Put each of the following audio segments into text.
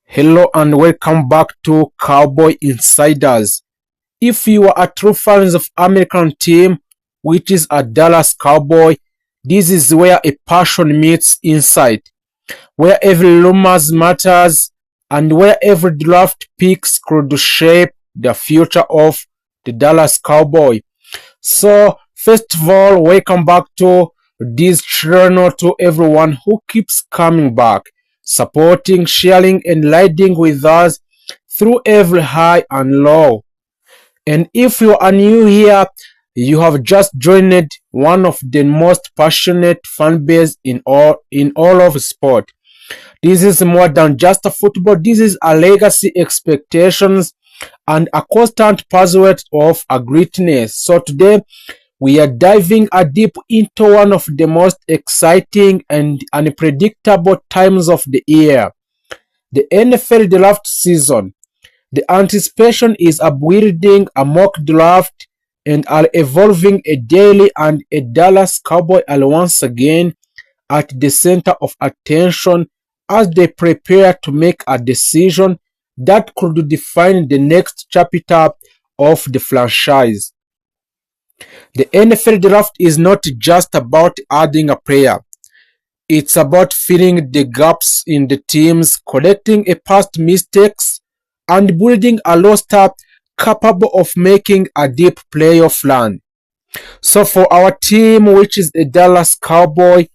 Hello and welcome back to Cowboy Insiders. If you are a true fan of American team, which is a Dallas Cowboy, this is where a passion meets insight, where every rumors matters, and where every draft picks could shape the future of the Dallas Cowboy. So, first of all, welcome back to this channel to everyone who keeps coming back, supporting, sharing, and leading with us through every high and low. And if you are new here, you have just joined one of the most passionate fan base in all of sport. This is more than just a football. This is a legacy, expectations, and a constant pursuit of a greatness. So today we are diving a deep into one of the most exciting and unpredictable times of the year, the NFL draft season. The anticipation is building, a mock draft and are evolving a daily, and a Dallas Cowboy are once again at the center of attention as they prepare to make a decision that could define the next chapter of the franchise. The NFL draft is not just about adding a player. It's about filling the gaps in the teams, correcting a past mistakes, and building a roster capable of making a deep playoff run. So for our team, which is a Dallas Cowboy,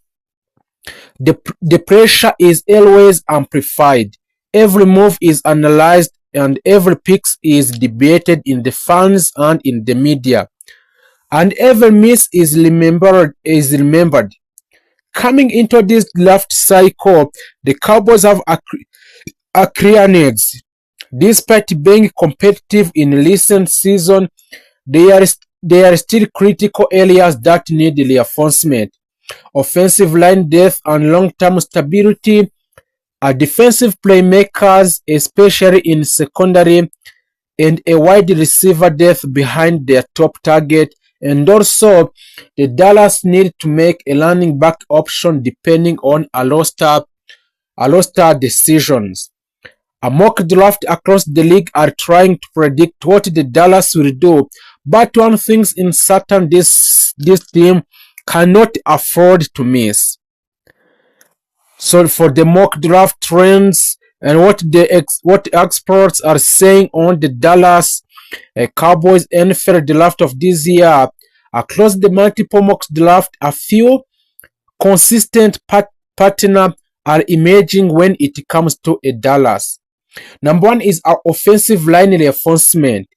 the pressure is always amplified. Every move is analyzed and every pick is debated in the fans and in the media. And every miss is remembered. Coming into this draft cycle, the Cowboys have a clear needs. Despite being competitive in recent season, there are still critical areas that need reinforcement. Offensive line depth and long-term stability, defensive playmakers, especially in secondary, and a wide receiver depth behind their top target. And also, the Dallas need to make a running back option depending on a roster decisions. A mock draft across the league are trying to predict what the Dallas will do, but one thing's in certain, this team cannot afford to miss. So for the mock draft trends and what experts are saying on the Dallas Cowboys NFL draft of this year, across the multiple mock draft, a few consistent pattern are emerging when it comes to a Dallas. Number one is our offensive line reinforcement.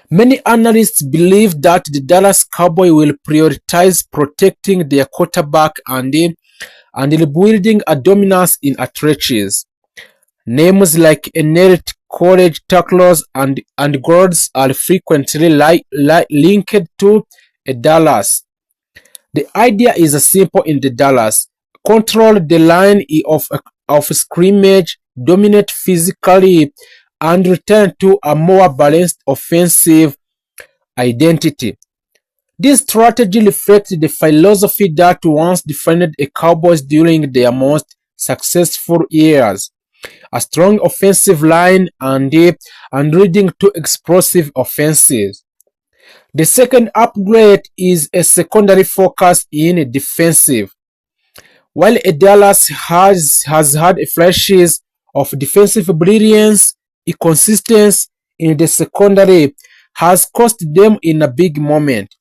Many analysts believe that the Dallas Cowboys will prioritize protecting their quarterback and rebuilding a dominance in a trenches. Names like elite college tacklers and guards are frequently linked to a Dallas. The idea is simple in the Dallas: control the line of scrimmage, dominate physically, and return to a more balanced offensive identity. This strategy reflects the philosophy that once defined a Cowboys during their most successful years: a strong offensive line and leading to explosive offenses. The second upgrade is a secondary focus in defensive. While Dallas has had flashes of defensive brilliance, inconsistency in the secondary has cost them in a big moment.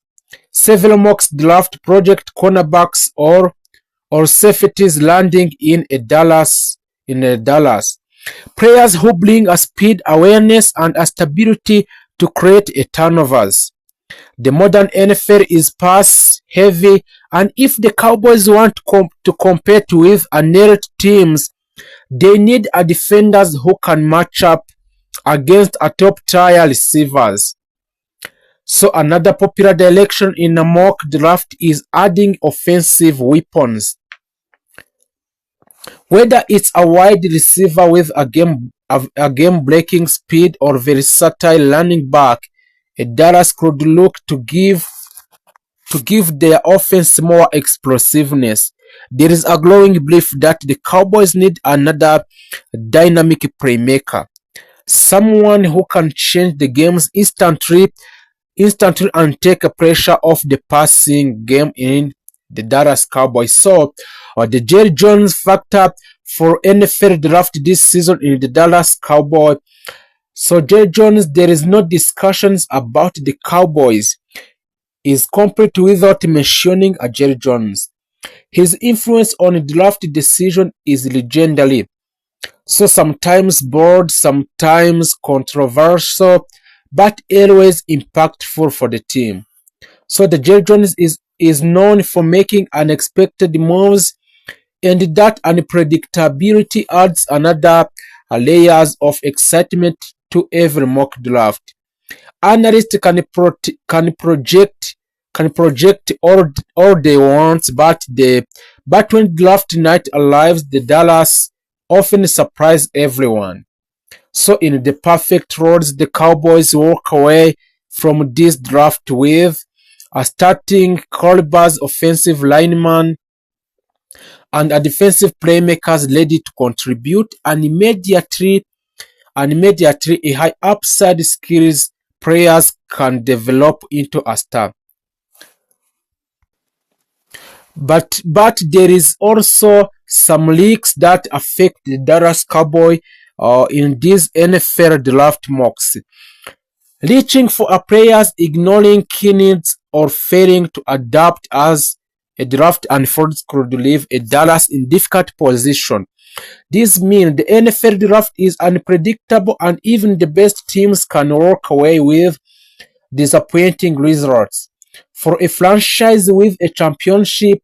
Several mock draft project cornerbacks or safeties landing in a Dallas. Players who bring a speed, awareness, and a stability to create a turnovers. The modern NFL is pass heavy, and if the Cowboys want to compete with elite teams, they need a defenders who can match up against a top tier receivers. So another popular direction in a mock draft is adding offensive weapons. Whether it's a wide receiver with a game-breaking speed or versatile running back, a Dallas could look to give their offense more explosiveness. there is a growing belief that the Cowboys need another dynamic playmaker, someone who can change the games instantly and take a pressure off the passing game in the Dallas Cowboys. So, the Jerry Jones factor for NFL draft this season in the Dallas Cowboys. So, Jerry Jones, there is no discussions about the Cowboys. Is complete without mentioning a Jerry Jones. His influence on draft decision is legendary. So sometimes bold, sometimes controversial, but always impactful for the team. So the Jerry Jones is known for making unexpected moves, and that unpredictability adds another layers of excitement to every mock draft. Analysts can project all they want, but when draft night arrives, the Dallas often surprise everyone. So in the perfect roles, the Cowboys walk away from this draft with a starting quarterback, offensive lineman, and a defensive playmakers ready to contribute, and immediately a high upside skills players can develop into a star. But there is also some leaks that affect the Dallas Cowboy in these NFL draft mocks. Reaching for a players, ignoring key needs, or failing to adapt as a draft unfolds could leave a Dallas in difficult position. This means the NFL draft is unpredictable and even the best teams can walk away with disappointing results. For a franchise with a championship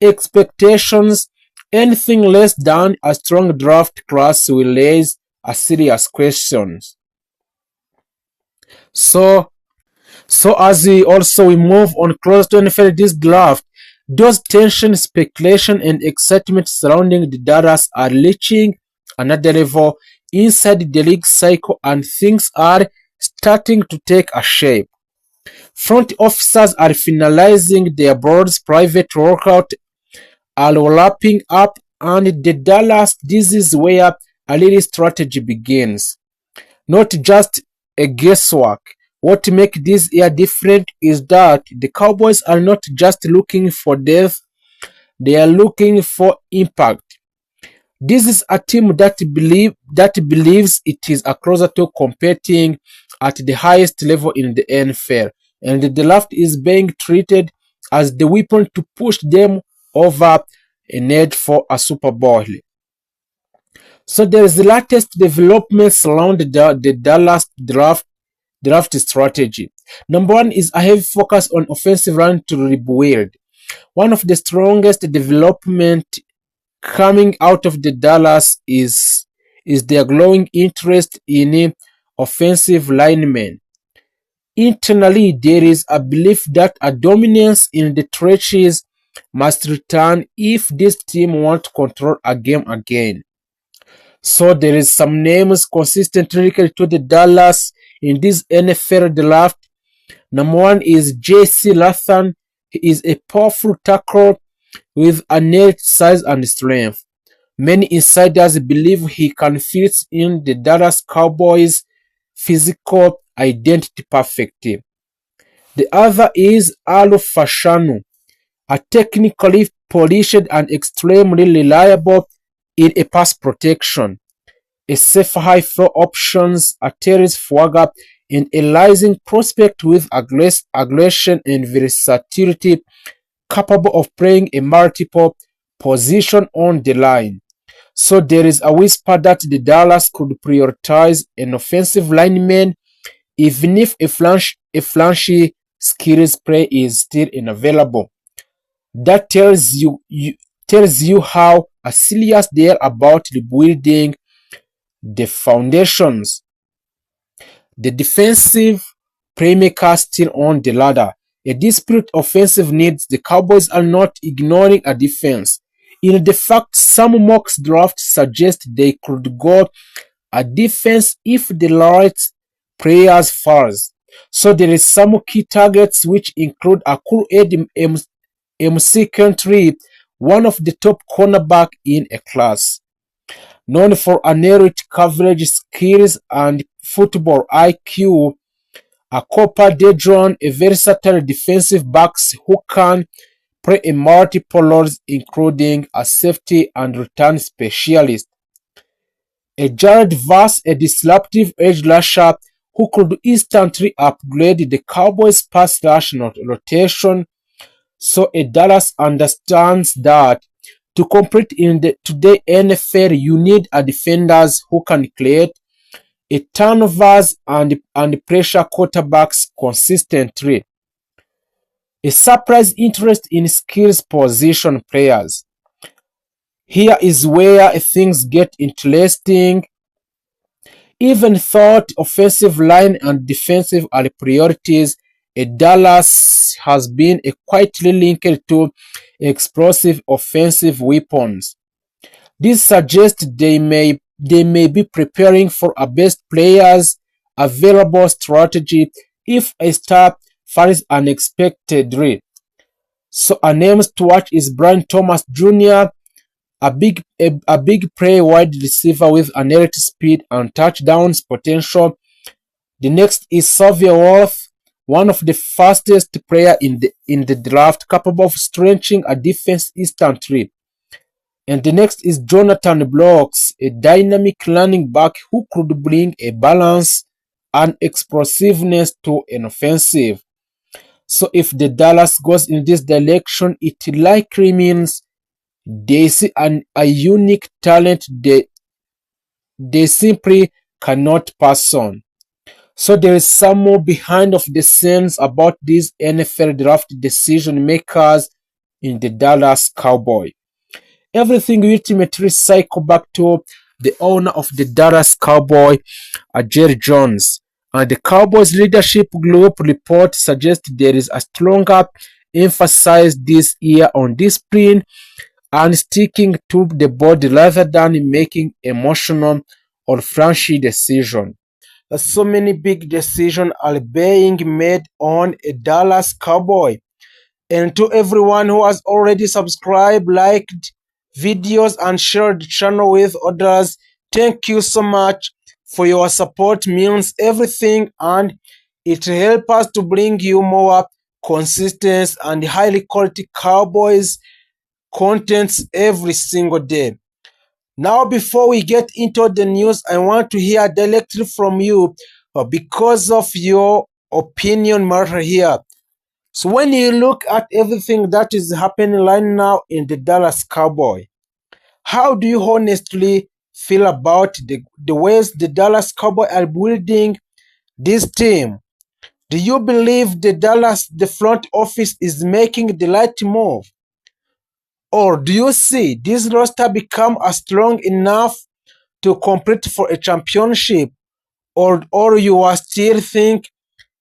expectations, anything less than a strong draft class will raise a serious questions. So, so as we move on close to NFL this draft, those tension, speculation, and excitement surrounding the Dallas are reaching another level inside the league cycle, and things are starting to take a shape. Front officers are finalizing their board's private workout are wrapping up, and the Dallas, this is where a little strategy begins. Not just a guesswork. What makes this year different is that the Cowboys are not just looking for depth, they are looking for impact. This is a team that believes it is a closer to competing at the highest level in the NFL, and the draft is being treated as the weapon to push them over an edge for a Super Bowl. So there is the latest developments around the Dallas draft strategy. Number one is a heavy focus on offensive line to rebuild. One of the strongest development coming out of the Dallas is their growing interest in offensive linemen. Internally, there is a belief that a dominance in the trenches must return if this team wants to control a game again. So there is some names consistently linked to the Dallas in this NFL draft. Number one is J.C. Lathan. He is a powerful tackle with innate size and strength. Many insiders believe he can fit in the Dallas Cowboys' physical identity perfectly. The other is Alo Fashanu, a technically polished and extremely reliable in a pass protection, a safe high floor options, a terrace swagger, and a rising prospect with aggression and versatility, capable of playing a multiple position on the line. So there is a whisper that the Dallas could prioritize an offensive lineman even if a flashy skills play is still unavailable. That tells you how serious they are about rebuilding the foundations. The defensive playmaker still on the ladder. A disparate offensive needs, the Cowboys are not ignoring a defense. In the fact, some mock drafts suggest they could go a defense if the right players falls. So there is some key targets which include a cool MC country one of the top cornerback in a class. Known for elite coverage skills and football IQ, a Cooper Dedron, a versatile defensive backs who can play in multiple roles including a safety and return specialist. A Jared Verse, a disruptive edge rusher who could instantly upgrade the Cowboys' pass rush rotation. So a Dallas understands that to compete in the today NFL, you need a defenders who can create a turnovers and pressure quarterbacks consistently. A surprise interest in skills position players. Here is where things get interesting. Even though offensive line and defensive are priorities, Dallas has been quietly linked to explosive offensive weapons. This suggests they may be preparing for a best players available strategy if a star fails unexpectedly. So a name to watch is Brian Thomas Jr., a big play wide receiver with an elite speed and touchdowns potential. The next is Xavier Worth, one of the fastest player in the draft, capable of stretching a defense instantly. And the next is Jonathan Blocks, a dynamic running back who could bring a balance and explosiveness to an offensive. So if the Dallas goes in this direction, it likely means they see a unique talent they simply cannot pass on. So there is some more behind of the scenes about these NFL draft decision makers in the Dallas Cowboys. Everything ultimately cycle back to the owner of the Dallas Cowboys, Jerry Jones. And the Cowboys leadership group report suggests there is a stronger emphasis this year on discipline and sticking to the board rather than making emotional or flashy decisions. So many big decisions are being made on a Dallas Cowboy. And to everyone who has already subscribed, liked videos and shared the channel with others, thank you so much for your support. Means everything, and it helps us to bring you more consistent and highly quality Cowboys contents every single day. Now, before we get into the news, I want to hear directly from you because of your opinion matter here. So when you look at everything that is happening right now in the Dallas Cowboy, how do you honestly feel about the ways the Dallas Cowboy are building this team? Do you believe the front office is making the right move? Or do you see this roster become strong enough to compete for a championship? Or you are still think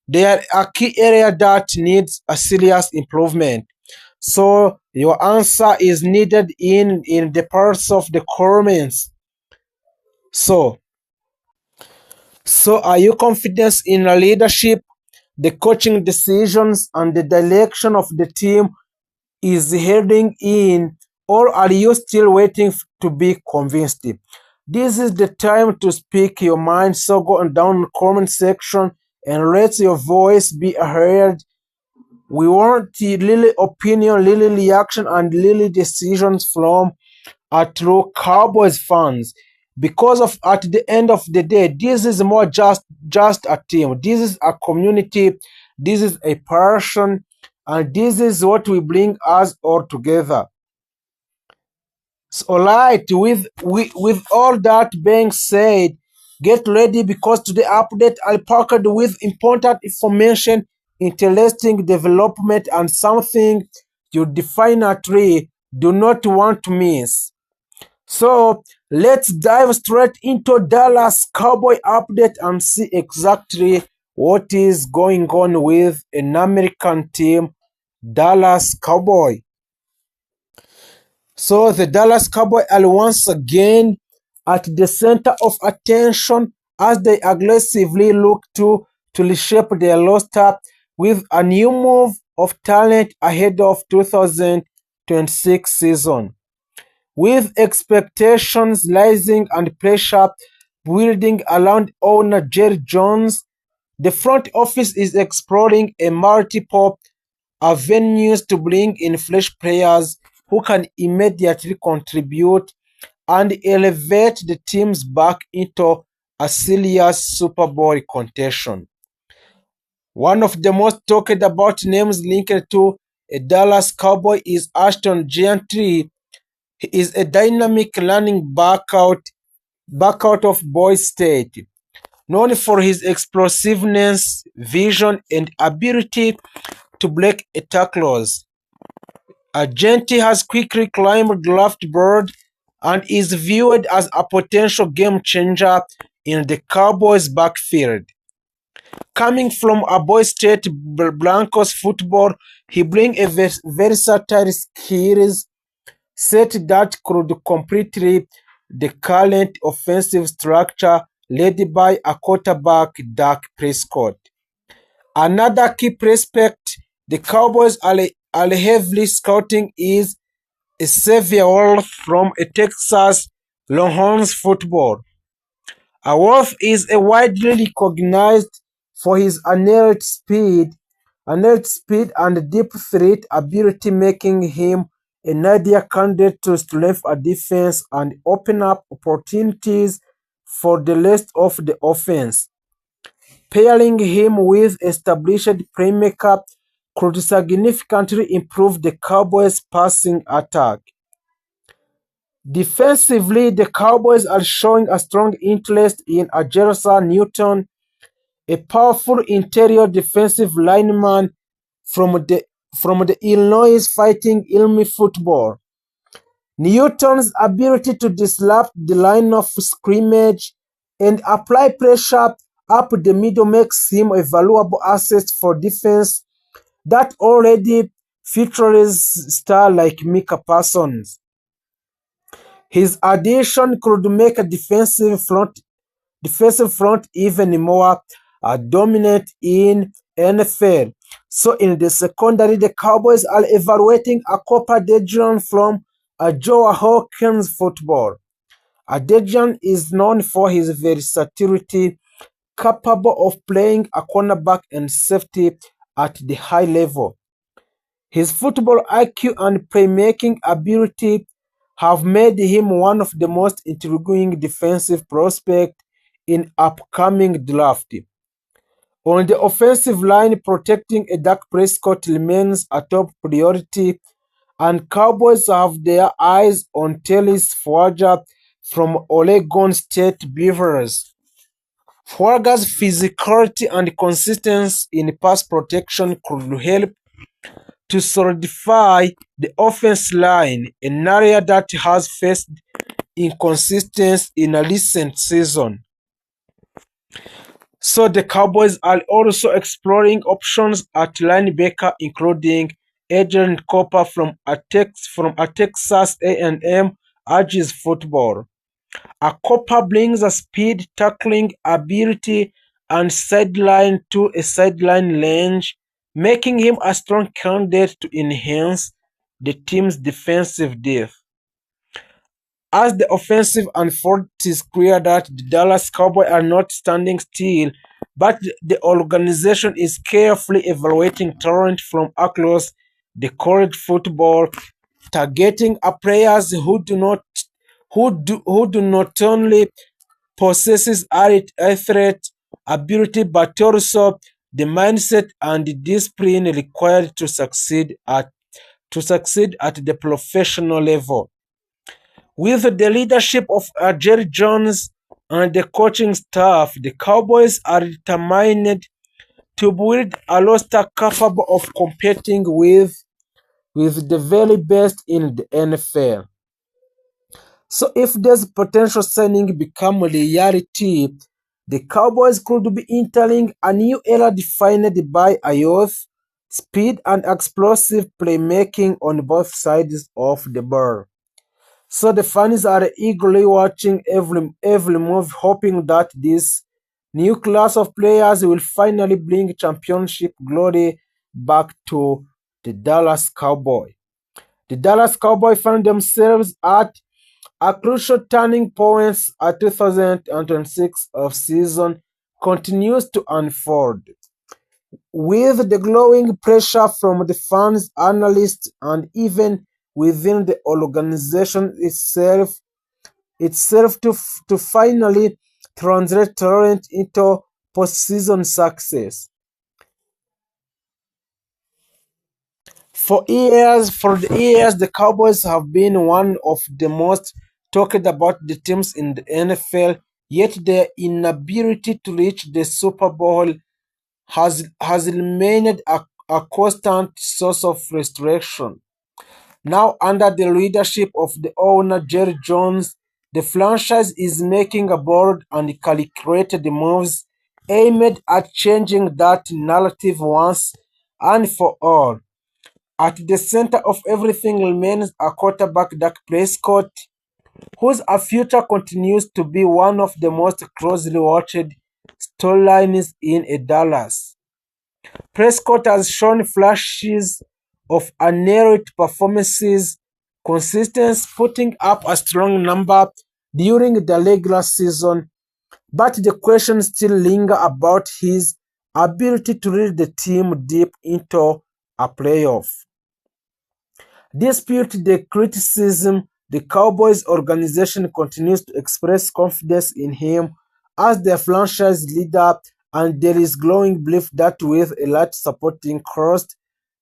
there are a key area that needs a serious improvement? So your answer is needed in the parts of the comments. So are you confident in the leadership, the coaching decisions, and the direction of the team is heading in, or are you still waiting to be convinced? This is the time to speak your mind, so go on down in the comment section and let your voice be heard. We want really opinion, really reaction, and really decisions from our true Cowboys fans. Because of at the end of the day, this is more just a team. This is a community. This is a person, and this is what we bring us all together. So, alright, with all that being said, get ready because today update I'll packed with important information, interesting development, and something you definitely do not want to miss. So let's dive straight into Dallas Cowboy update and see exactly what is going on with an American team, Dallas Cowboy. So the Dallas Cowboys are once again at the center of attention as they aggressively look to reshape their roster with a new move of talent ahead of 2025 2025-26 season. With expectations rising and pressure building around owner Jerry Jones, the front office is exploring a multiple avenues to bring in fresh players who can immediately contribute and elevate the teams back into a serious Super Bowl contention. One of the most talked about names linked to a Dallas Cowboy is Ashton Gentry. He is a dynamic running back out of Boise State, known for his explosiveness, vision, and ability to break tackles. Gentry has quickly climbed draft board and is viewed as a potential game changer in the Cowboys' backfield. Coming from a Boise State Broncos football, he brings a versatile skills set that could completely the current offensive structure led by a quarterback Dak Prescott. Another key prospect the Cowboys are heavily scouting is Xavier Worth from a Texas Longhorns football. Worth is a widely recognized for his and deep threat ability, making him an ideal candidate to strengthen a defense and open up opportunities for the rest of the offense. Pairing him with established playmaker could significantly improve the Cowboys' passing attack. Defensively, the Cowboys are showing a strong interest in Jerasa Newton, a powerful interior defensive lineman from the Illinois Fighting Illini football. Newton's ability to disrupt the line of scrimmage and apply pressure up the middle makes him a valuable asset for defense that already features stars like Micah Parsons. His addition could make a defensive front even more dominant in NFL. So in the secondary, the Cowboys are evaluating a Cooper DeJean from Joe Hawkins football. DeJean is known for his versatility, capable of playing a cornerback and safety at the high level. His football IQ and playmaking ability have made him one of the most intriguing defensive prospects in upcoming draft. On the offensive line, protecting Dak Prescott remains a top priority, and Cowboys have their eyes on Tellis Fuaga from Oregon State Beavers. Fuaga's physicality and consistency in pass protection could help to solidify the offense line, an area that has faced inconsistency in a recent season. So the Cowboys are also exploring options at linebacker, including Adrian Cooper from a Texas A&M Aggies football. Cooper brings a speed, tackling ability, and sideline to a sideline range, making him a strong candidate to enhance the team's defensive depth. As the offensive unfolds, it is clear that the Dallas Cowboys are not standing still, but the organization is carefully evaluating talent from across the college football, targeting players who do not only possess athlete ability but also the mindset and the discipline required to succeed at the professional level. With the leadership of Jerry Jones and the coaching staff, the Cowboys are determined to build a roster capable of competing with the very best in the NFL. So if this potential signing become reality, the Cowboys could be entering a new era defined by a youth, speed, and explosive playmaking on both sides of the ball. So the fans are eagerly watching every move, hoping that this new class of players will finally bring championship glory back to the Dallas Cowboys. The Dallas Cowboys found themselves at a crucial turning point as 2026 off-season continues to unfold. With the growing pressure from the fans, analysts, and even within the organization itself to finally translate talent into postseason success. For years, the Cowboys have been one of the most talked about the teams in the NFL, yet their inability to reach the Super Bowl has remained a constant source of frustration. Now, under the leadership of the owner Jerry Jones, the franchise is making a bold and calculated moves aimed at changing that narrative once and for all. At the center of everything remains a quarterback, Dak Prescott, whose future continues to be one of the most closely watched storylines in Dallas. Prescott has shown flashes of unerring performances, consistently putting up a strong number during the regular season, but the questions still linger about his ability to lead the team deep into a playoff. Despite the criticism, the Cowboys organization continues to express confidence in him as their franchise leader, and there is growing belief that with a large supporting cast,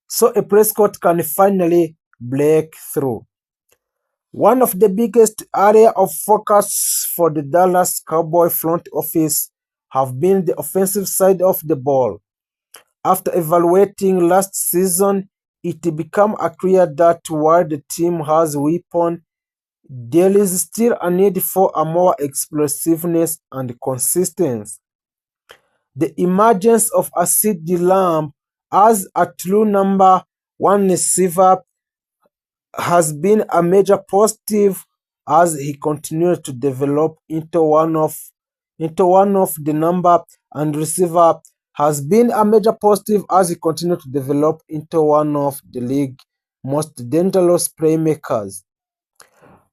so a Prescott can finally break through. One of the biggest areas of focus for the Dallas Cowboy front office have been the offensive side of the ball. After evaluating last season, it became clear that while the team has weapons, there is still a need for a more explosiveness and consistency. The emergence of a CeeDee Lamb as a true number one receiver has been a major positive as he continues to develop into one of the number and receiver has been a major positive as he continues to develop into one of the league most dangerous playmakers.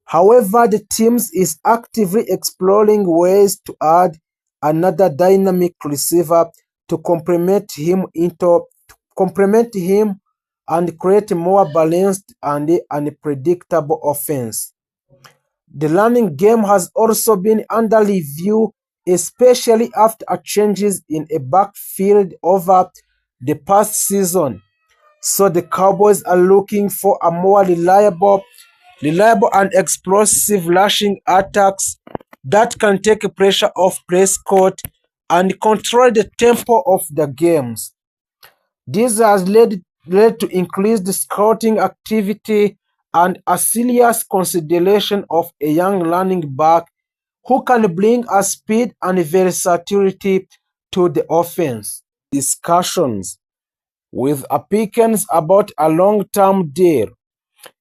However, the team is actively exploring ways to add another dynamic receiver to complement him and create a more balanced and unpredictable offense. The running game has also been under review, especially after changes in a backfield over the past season. So the Cowboys are looking for a more reliable and explosive rushing attacks that can take pressure off Prescott and control the tempo of the games. This has led to increased scouting activity and a serious consideration of a young running back who can bring a speed and versatility to the offense. Discussions with a Pickens about a long-term deal.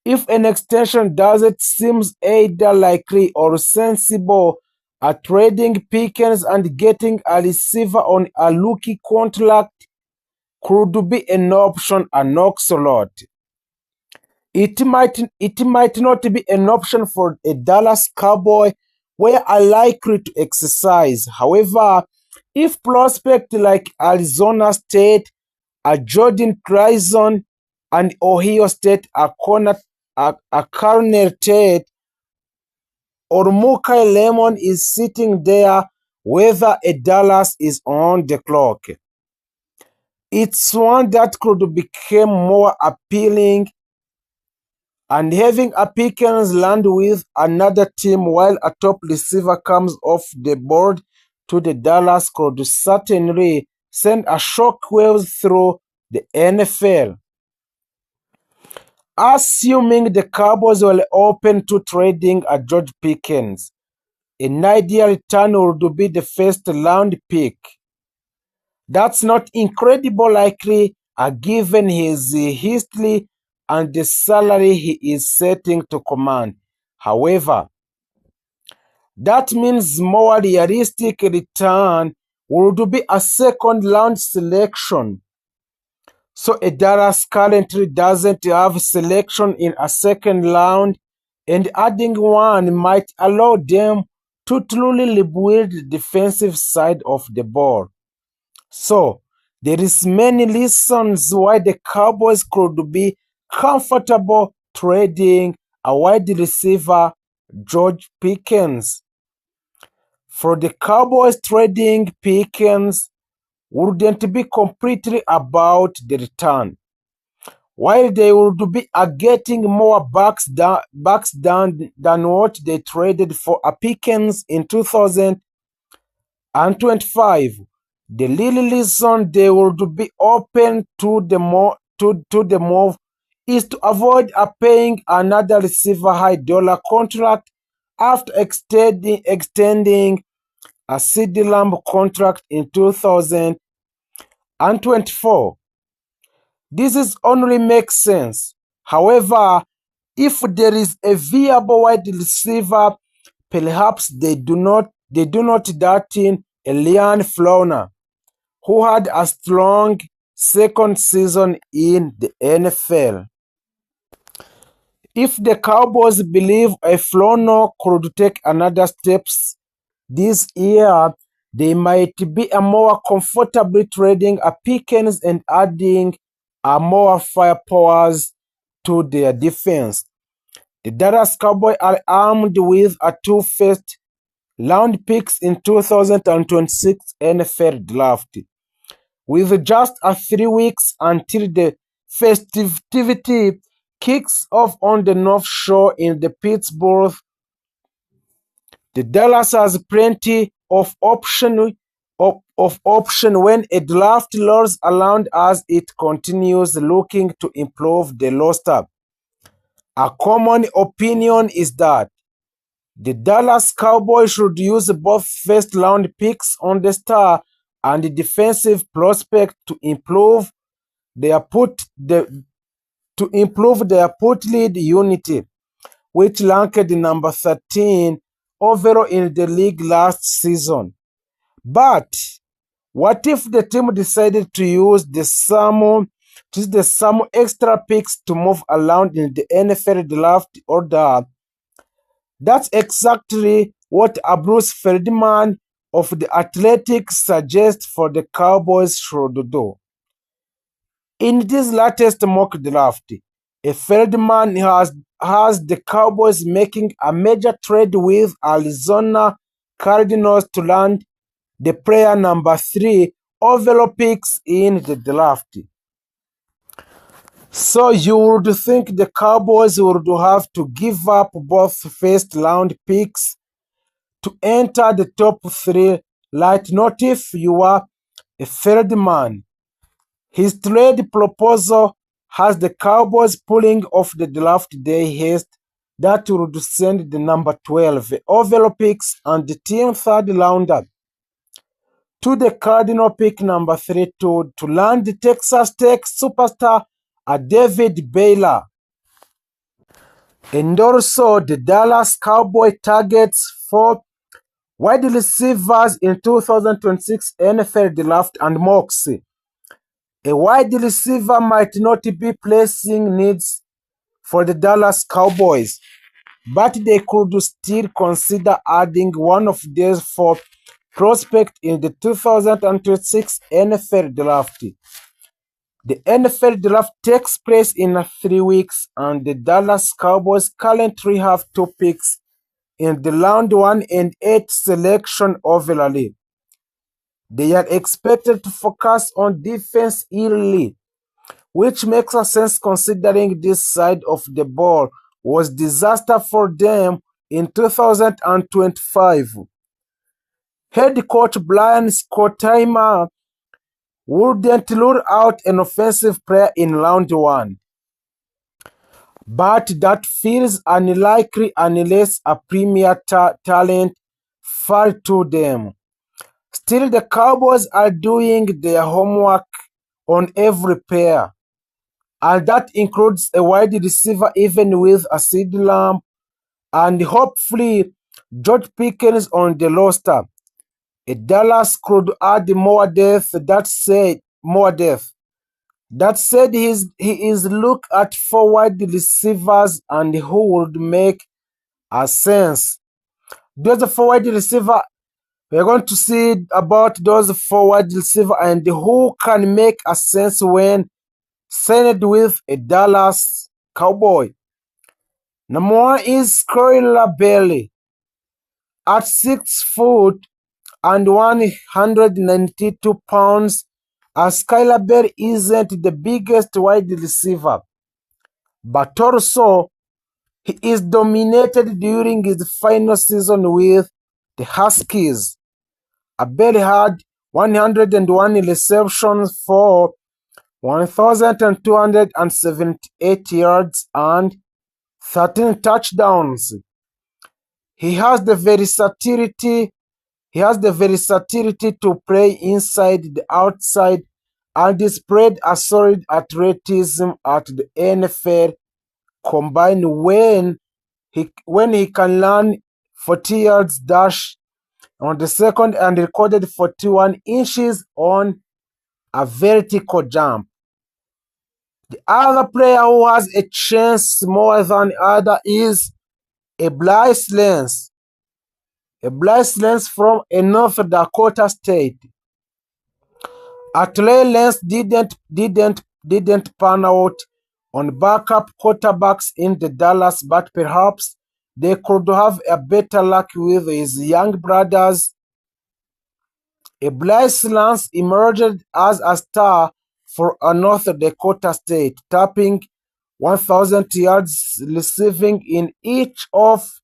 If an extension doesn't seem either likely or sensible, a trading Pickens and getting a receiver on a rookie contract could be an option an oxalot. It might not be an option for a Dallas Cowboy where are likely to exercise. However, if prospects like Arizona State, a Jordan Crimson, and Ohio State a Cornell Tate or Mukai Lemon is sitting there, whether a Dallas is on the clock. It's one that could become more appealing, and having a Pickens land with another team while a top receiver comes off the board to the Dallas could certainly send a shockwave through the NFL. Assuming the Cowboys were open to trading a George Pickens, an ideal return would be the first round pick. That's not incredibly likely given his history and the salary he is setting to command. However, that means more realistic return would be a second round selection. So Dallas currently doesn't have selection in a second round, and adding one might allow them to truly rebuild the defensive side of the ball. So there is many reasons why the Cowboys could be comfortable trading a wide receiver, George Pickens. For the Cowboys, trading Pickens wouldn't be completely about the return. While they would be getting more bucks than what they traded for a Pickens in 2025, the real reason they would be open to the move is to avoid paying another receiver high dollar contract after extending a CeeDee Lamb contract in 2024. This is only makes sense. However, if there is a viable wide receiver, perhaps they do not that in Elian Flowner, who had a strong second season in the NFL. If the Cowboys believe a Flowner could take another steps this year, they might be a more comfortably trading a Pickens and adding a more firepower to their defense. The Dallas Cowboys are armed with a two first round picks in 2026 NFL draft. With just 3 weeks until the festivity kicks off on the North Shore in the Pittsburgh, the Dallas has plenty of option when a draft rolls around as it continues looking to improve the roster. A common opinion is that the Dallas Cowboys should use both first-round picks on the star and the defensive prospect to improve their put lead unity, which ranked number 13 overall in the league last season. But what if the team decided to use some extra picks to move around in the NFL draft order? That's exactly what Bruce Feldman of The Athletic suggests for the Cowboys should do. In this latest mock draft, Feldman has the Cowboys making a major trade with Arizona Cardinals to land the player number 3 overall picks in the draft. So you would think the Cowboys would have to give up both first round picks to enter the top 3, right? Not if you are a Feldman. His trade proposal has the Cowboys pulling off the draft day haste that would send the number 12 overall picks and the team third rounder to the Cardinal pick number 3 to land the Texas Tech superstar David Baylor. And also the Dallas Cowboy targets for wide receivers in 2026 NFL draft and mocks. A wide receiver might not be placing needs for the Dallas Cowboys, but they could still consider adding one of these for prospect in the 2026 NFL draft. The NFL draft takes place in 3 weeks, and the Dallas Cowboys currently have 2 picks in the round 1 and 8 selection overall. They are expected to focus on defense early, which makes sense considering this side of the ball was disaster for them in 2025. Head coach Brian Schottenheimer wouldn't rule out an offensive player in round 1, but that feels unlikely unless a premier talent fall to them. Still, the Cowboys are doing their homework on every pair, and that includes a wide receiver even with a CeeDee Lamb and hopefully George Pickens on the roster. Dallas could add more depth, That said, he is look at forward receivers and who would make a sense. Those forward receiver, we're going to see about those forward receiver and who can make a sense when signed with a Dallas Cowboy. Number one is Skylar Bailey. At 6 foot and 192 pounds, Skylar Bailey isn't the biggest wide receiver, but also he is dominated during his final season with the Huskies. Bailey had 101 receptions for 1,278 yards and 13 touchdowns. He has the versatility to play inside the outside and displayed a solid athleticism at the NFL combined when he can run 40 yards dash on the second and recorded 41 inches on a vertical jump. The other player who has a chance more than other is a Bryce Lance. A Bryce Lance from a North Dakota state. Trey Lance didn't pan out on backup quarterbacks in the Dallas, but perhaps they could have a better luck with his young brothers. A Bryce Lance emerged as a star for a North Dakota state, tapping 1,000 yards receiving in each of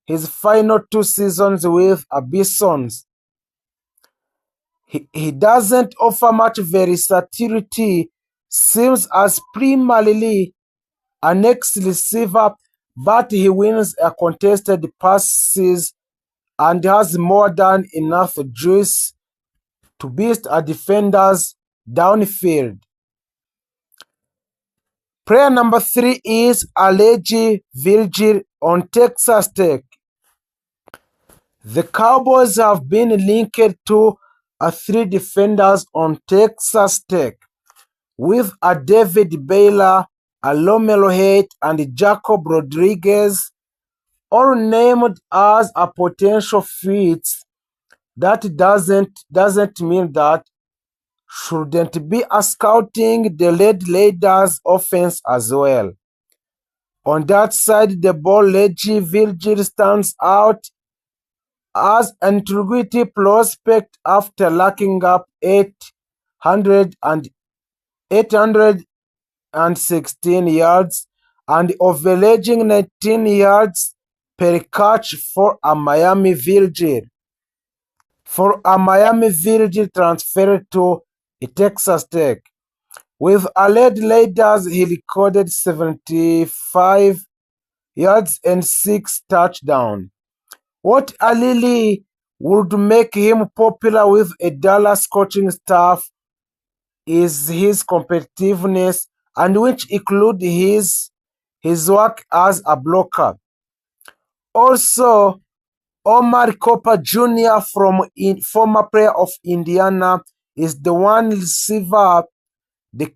his final 2 seasons with a Bisons. He doesn't offer much versatility, seems as primarily an ex-receiver, but he wins a contested passes and has more than enough juice to beat a defender's downfield. Player number 3 is Alegi Virgil on Texas Tech. The Cowboys have been linked to 3 defenders on Texas Tech, with a David Baylor, a Romelo Haight, and Jacob Rodriguez, all named as a potential fits. That doesn't mean that shouldn't be a scouting the Red Raiders offense as well. On that side, the ball, Alegi Virgil stands out as an integrity prospect after locking up 816 yards and averaging 19 yards per catch for a Miami Virgil. Transferred to Texas Tech. With a Red Raiders, he recorded 75 yards and 6 touchdowns. What really would make him popular with a Dallas coaching staff is his competitiveness, and which include his work as a blocker. Also, Omar Cooper Jr. former player of Indiana, is the one receiver the